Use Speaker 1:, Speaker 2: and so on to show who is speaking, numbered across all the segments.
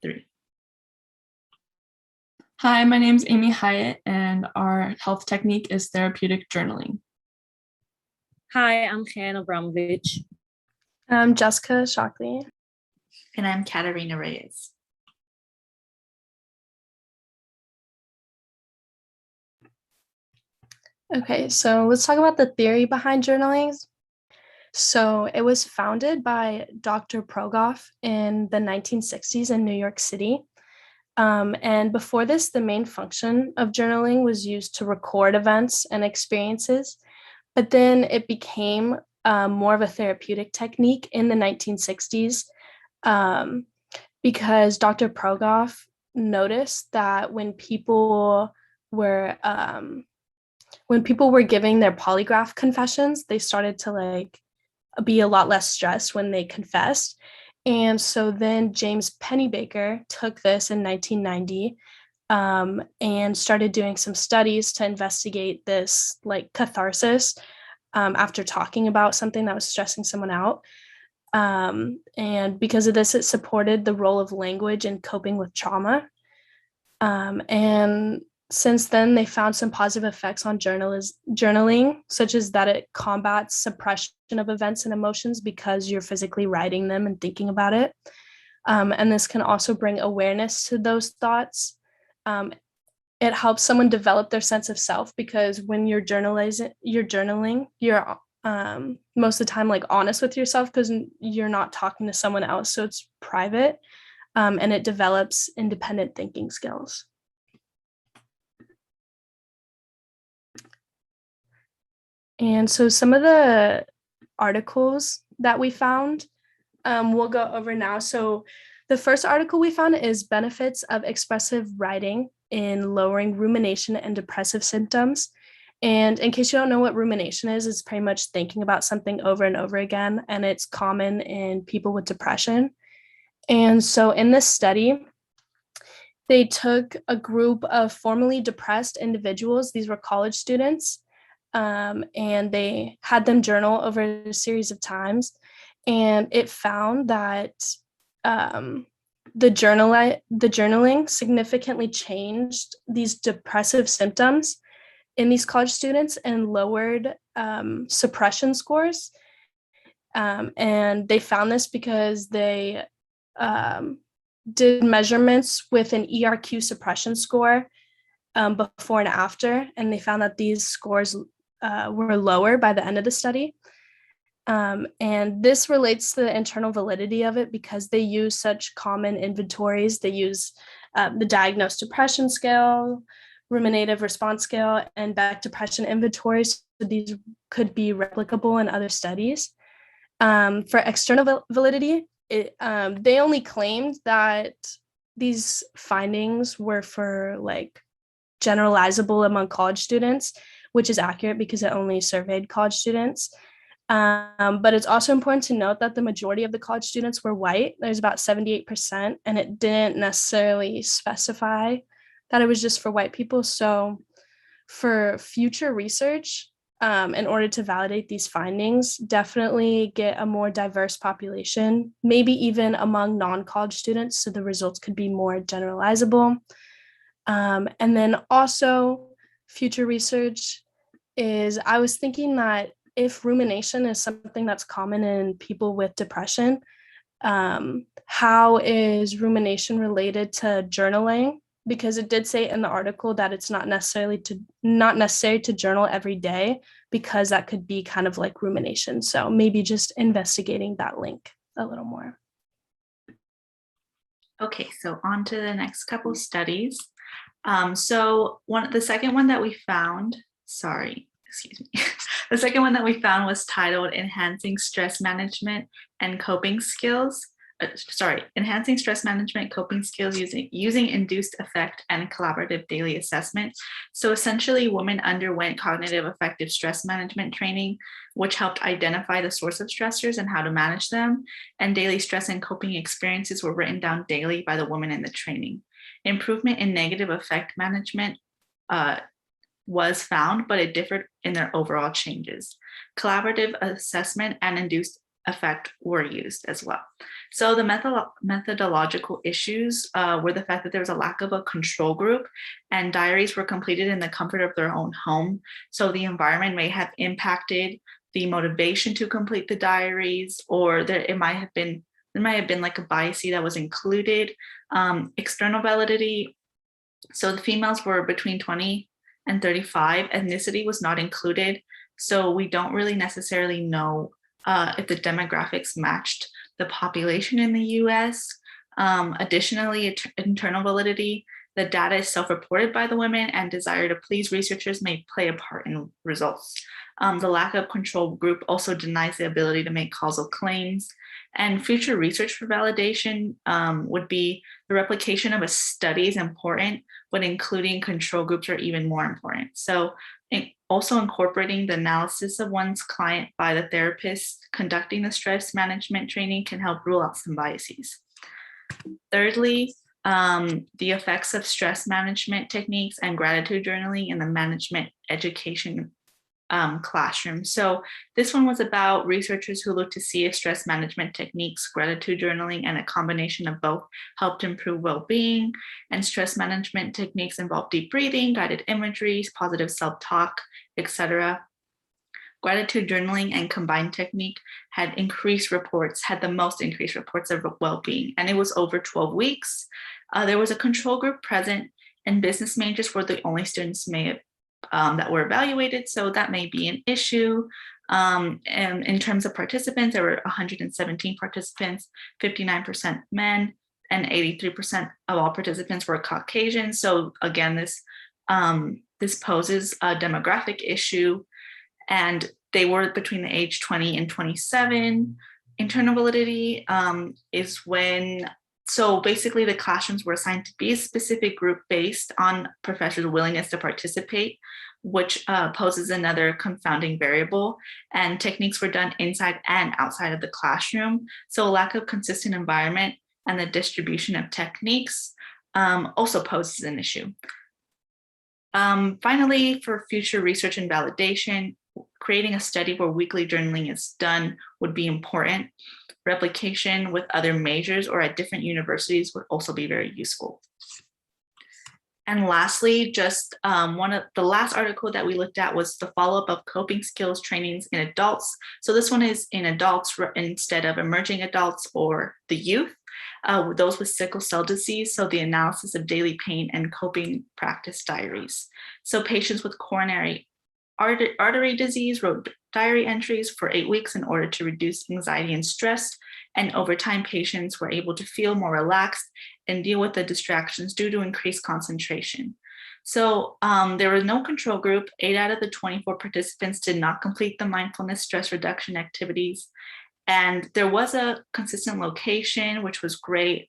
Speaker 1: 3.
Speaker 2: Hi, my name is Amy Hyatt, and our health technique is therapeutic journaling.
Speaker 3: Hi, I'm Khan Abramovich.
Speaker 4: I'm Jessica Shockley.
Speaker 1: And I'm Katarina Reyes.
Speaker 4: Okay, so let's talk about the theory behind journaling. So it was founded by Dr. Progoff in the 1960s in New York City. And before this, the main function of journaling was used to record events and experiences. But then it became more of a therapeutic technique in the 1960s because Dr. Progoff noticed that when people were giving their polygraph confessions, they started to be a lot less stressed when they confessed. And so then James Pennebaker took this in 1990 and started doing some studies to investigate this catharsis after talking about something that was stressing someone out. And because of this, it supported the role of language in coping with trauma. And since then, they found some positive effects on journaling, such as that it combats suppression of events and emotions because you're physically writing them and thinking about it. And this can also bring awareness to those thoughts. It helps someone develop their sense of self because when you're journaling, you're most of the time honest with yourself because you're not talking to someone else, so it's private, and it develops independent thinking skills. And so some of the articles that we found, we'll go over now. So the first article we found is benefits of expressive writing in lowering rumination and depressive symptoms. And in case you don't know what rumination is, it's pretty much thinking about something over and over again, and it's common in people with depression. And so in this study, they took a group of formerly depressed individuals, these were college students, and they had them journal over a series of times. And it found that the journaling significantly changed these depressive symptoms in these college students and lowered suppression scores. And they found this because they did measurements with an ERQ suppression score before and after, and they found that these scores were lower by the end of the study. And this relates to the internal validity of it because they use such common inventories. They use the diagnosed depression scale, ruminative response scale, and Beck depression inventories. So these could be replicable in other studies. For external validity, they only claimed that these findings were for generalizable among college students, which is accurate because it only surveyed college students. But it's also important to note that the majority of the college students were white. There's about 78%, and it didn't necessarily specify that it was just for white people. So for future research, in order to validate these findings, definitely get a more diverse population, maybe even among non-college students, so the results could be more generalizable. And then also future research is, I was thinking that if rumination is something that's common in people with depression, how is rumination related to journaling? Because it did say in the article that it's not necessary to journal every day because that could be kind of like rumination. So maybe just investigating that link a little more.
Speaker 1: Okay, so on to the next couple studies. The second one that we found was titled Enhancing Stress Management and Coping Skills. Enhancing stress management coping skills using induced affect and collaborative daily assessment. So essentially, women underwent cognitive affective stress management training, which helped identify the source of stressors and how to manage them. And daily stress and coping experiences were written down daily by the women in the training. Improvement in negative affect management was found, but it differed in their overall changes. Collaborative assessment and induced effect were used as well. So the methodological issues were the fact that there was a lack of a control group and diaries were completed in the comfort of their own home. So the environment may have impacted the motivation to complete the diaries, or there might have been like a bias that was included. External validity. So the females were between 20 and 35. Ethnicity was not included. So we don't really necessarily know if the demographics matched the population in the US. Additionally, internal validity, the data is self-reported by the women and desire to please researchers may play a part in results. The lack of control group also denies the ability to make causal claims. And future research for validation would be the replication of a study is important, but including control groups are even more important. So also incorporating the analysis of one's client by the therapist conducting the stress management training can help rule out some biases. Thirdly, the effects of stress management techniques and gratitude journaling in the management education classroom. So this one was about researchers who looked to see if stress management techniques, gratitude journaling, and a combination of both helped improve well-being. And stress management techniques involve deep breathing, guided imageries, positive self-talk, etc. Gratitude journaling and combined technique had the most increased reports of well-being, and it was over 12 weeks. There was a control group present, and business majors were the only students that were evaluated, so that may be an issue. And in terms of participants, there were 117 participants, 59% men, and 83% of all participants were Caucasian. So again, this poses a demographic issue, and they were between the age 20 and 27. Internal validity is when, so basically the classrooms were assigned to be a specific group based on professors' willingness to participate, which poses another confounding variable, and techniques were done inside and outside of the classroom. So a lack of consistent environment and the distribution of techniques also poses an issue. Finally, for future research and validation, creating a study where weekly journaling is done would be important. Replication with other majors or at different universities would also be very useful. And lastly, just one of the last article that we looked at was the follow-up of coping skills trainings in adults. So this one is in adults instead of emerging adults or the youth, those with sickle cell disease. So the analysis of daily pain and coping practice diaries. So patients with coronary artery disease wrote diary entries for 8 weeks in order to reduce anxiety and stress. And over time, patients were able to feel more relaxed and deal with the distractions due to increased concentration. So there was no control group. 8 out of the 24 participants did not complete the mindfulness stress reduction activities. And there was a consistent location, which was great.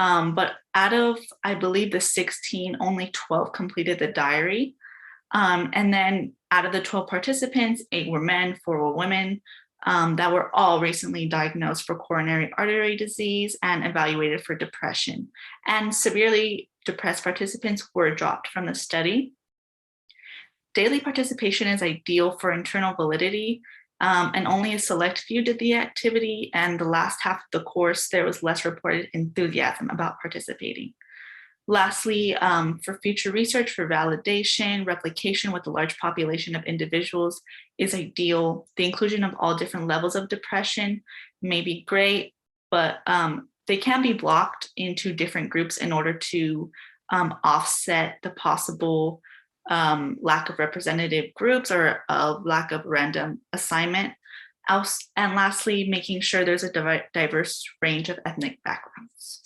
Speaker 1: But out of, I believe, the 16, only 12 completed the diary. And then out of the 12 participants, 8 were men, 4 were women, that were all recently diagnosed for coronary artery disease and evaluated for depression. And severely depressed participants were dropped from the study. Daily participation is ideal for internal validity, and only a select few did the activity. And the last half of the course, there was less reported enthusiasm about participating. Lastly, for future research for validation, replication with a large population of individuals is ideal. The inclusion of all different levels of depression may be great, but they can be blocked into different groups in order to offset the possible lack of representative groups or a lack of random assignment. And lastly, making sure there's a diverse range of ethnic backgrounds.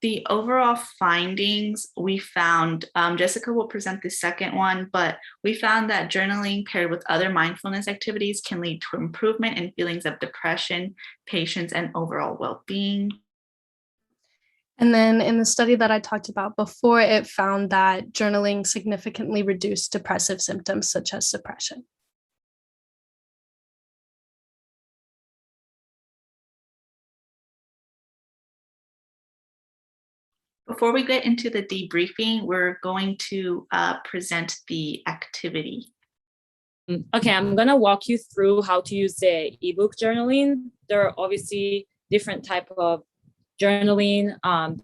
Speaker 1: The overall findings we found, Jessica will present the second one, but we found that journaling paired with other mindfulness activities can lead to improvement in feelings of depression, patience, and overall well-being.
Speaker 4: And then in the study that I talked about before, it found that journaling significantly reduced depressive symptoms such as depression.
Speaker 1: Before we get into the debriefing, we're going to present the activity.
Speaker 3: Okay, I'm gonna walk you through how to use the ebook journaling. There are obviously different type of journaling.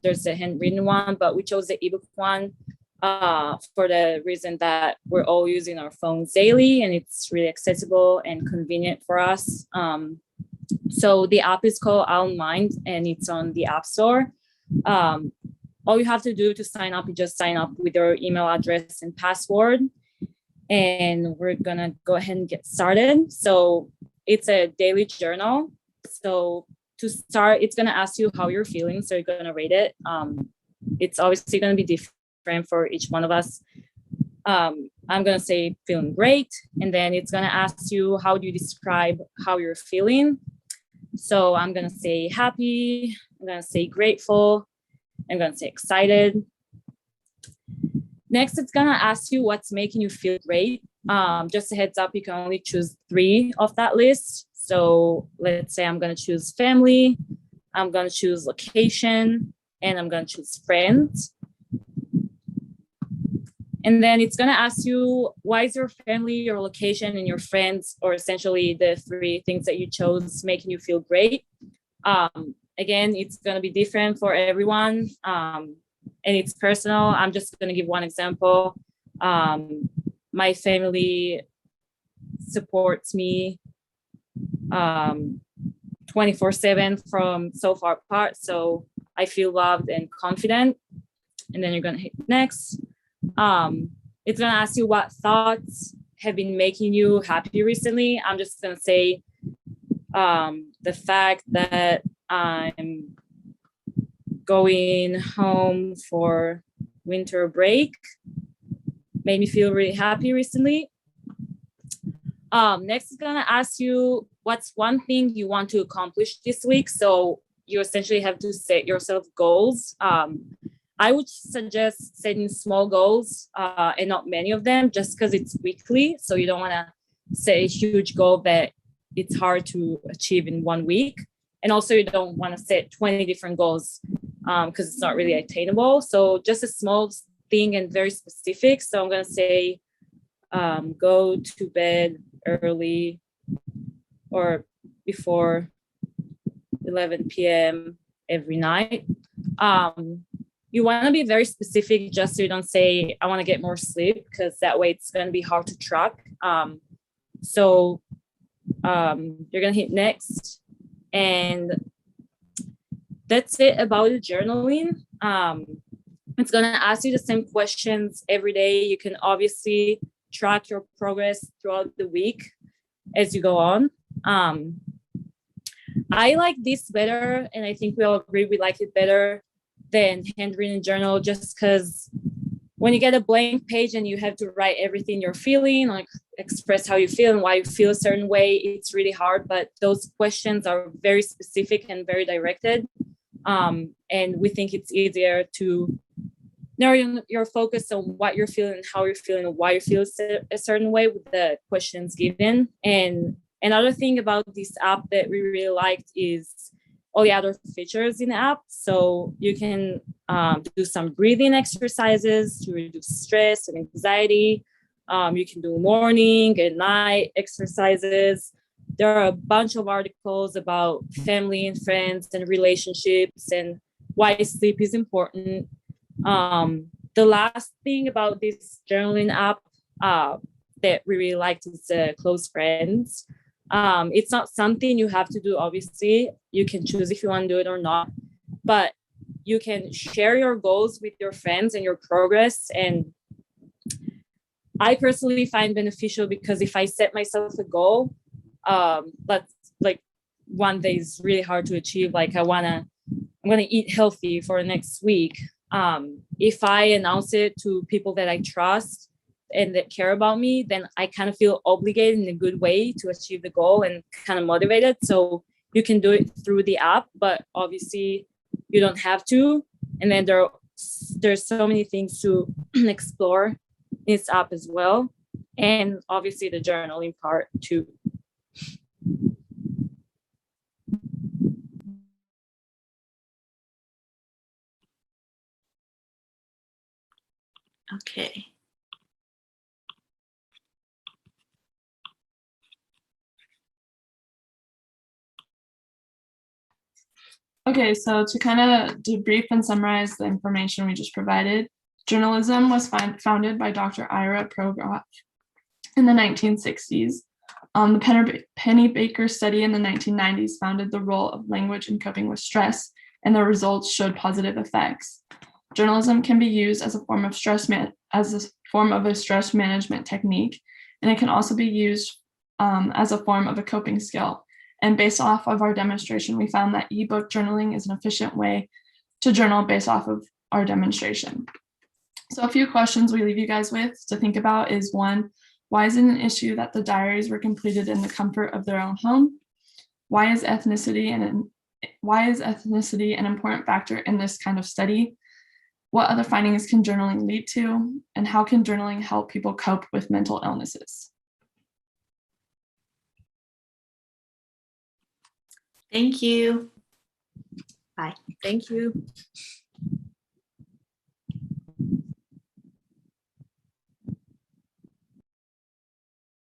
Speaker 3: There's the handwritten one, but we chose the ebook one for the reason that we're all using our phones daily and it's really accessible and convenient for us. So the app is called Owl Mind and it's on the App Store. All you have to do to sign up, you just sign up with your email address and password. And we're gonna go ahead and get started. So it's a daily journal. So to start, it's gonna ask you how you're feeling. So you're gonna rate it. It's obviously gonna be different for each one of us. I'm gonna say feeling great. And then it's gonna ask you, how do you describe how you're feeling? So I'm gonna say happy, I'm gonna say grateful, I'm gonna say excited. Next, it's gonna ask you what's making you feel great. Just a heads up, you can only choose 3 of that list. So let's say I'm gonna choose family, I'm gonna choose location, and I'm gonna choose friends. And then it's gonna ask you, why is your family, your location, and your friends, or essentially the 3 things that you chose, making you feel great? Again, it's gonna be different for everyone. And it's personal. I'm just going to give one example. My family supports me 24/7 from so far apart. So I feel loved and confident. And then you're going to hit next. It's going to ask you what thoughts have been making you happy recently. I'm just going to say the fact that I'm going home for winter break made me feel really happy recently. Next is gonna ask you what's one thing you want to accomplish this week. So you essentially have to set yourself goals. I would suggest setting small goals and not many of them, just because it's weekly. So you don't want to set a huge goal that it's hard to achieve in 1 week. And also you don't want to set 20 different goals because it's not really attainable. So just a small thing and very specific. So I'm going to say, go to bed early or before 11 p.m. every night. You want to be very specific just so you don't say, I want to get more sleep, because that way it's going to be hard to track. So you're going to hit next. And that's it about the journaling. It's going to ask you the same questions every day. You can obviously track your progress throughout the week as you go on. I like this better, and I think we all agree we like it better than handwritten journal, just because when you get a blank page and you have to write everything you're feeling, like express how you feel and why you feel a certain way, it's really hard. But those questions are very specific and very directed. And we think it's easier to narrow your focus on what you're feeling, how you're feeling, and why you feel a certain way with the questions given. And another thing about this app that we really liked is all the other features in the app. So you can do some breathing exercises to reduce stress and anxiety. You can do morning and night exercises. There are a bunch of articles about family and friends and relationships and why sleep is important. The last thing about this journaling app that we really liked is close friends. It's not something you have to do, obviously. You can choose if you want to do it or not, but you can share your goals with your friends and your progress. And I personally find beneficial because if I set myself a goal, but like one day is really hard to achieve, like I'm gonna eat healthy for next week. If I announce it to people that I trust and that care about me, then I kind of feel obligated in a good way to achieve the goal and kind of motivated. So you can do it through the app, but obviously you don't have to. And then there's so many things to explore in this app as well. And obviously the journaling part too.
Speaker 1: Okay.
Speaker 2: Okay, so to kind of debrief and summarize the information we just provided, journalism was founded by Dr. Ira Progoff in the 1960s. The Penny-Baker study in the 1990s founded the role of language in coping with stress, and the results showed positive effects. Journalism can be used as a form of a stress management technique, and it can also be used as a form of a coping skill. And based off of our demonstration, we found that ebook journaling is an efficient way to journal based off of our demonstration. So a few questions we leave you guys with to think about is one, why is it an issue that the diaries were completed in the comfort of their own home? Why is ethnicity an important factor in this kind of study? What other findings can journaling lead to? And how can journaling help people cope with mental illnesses?
Speaker 1: Thank you.
Speaker 3: Thank you.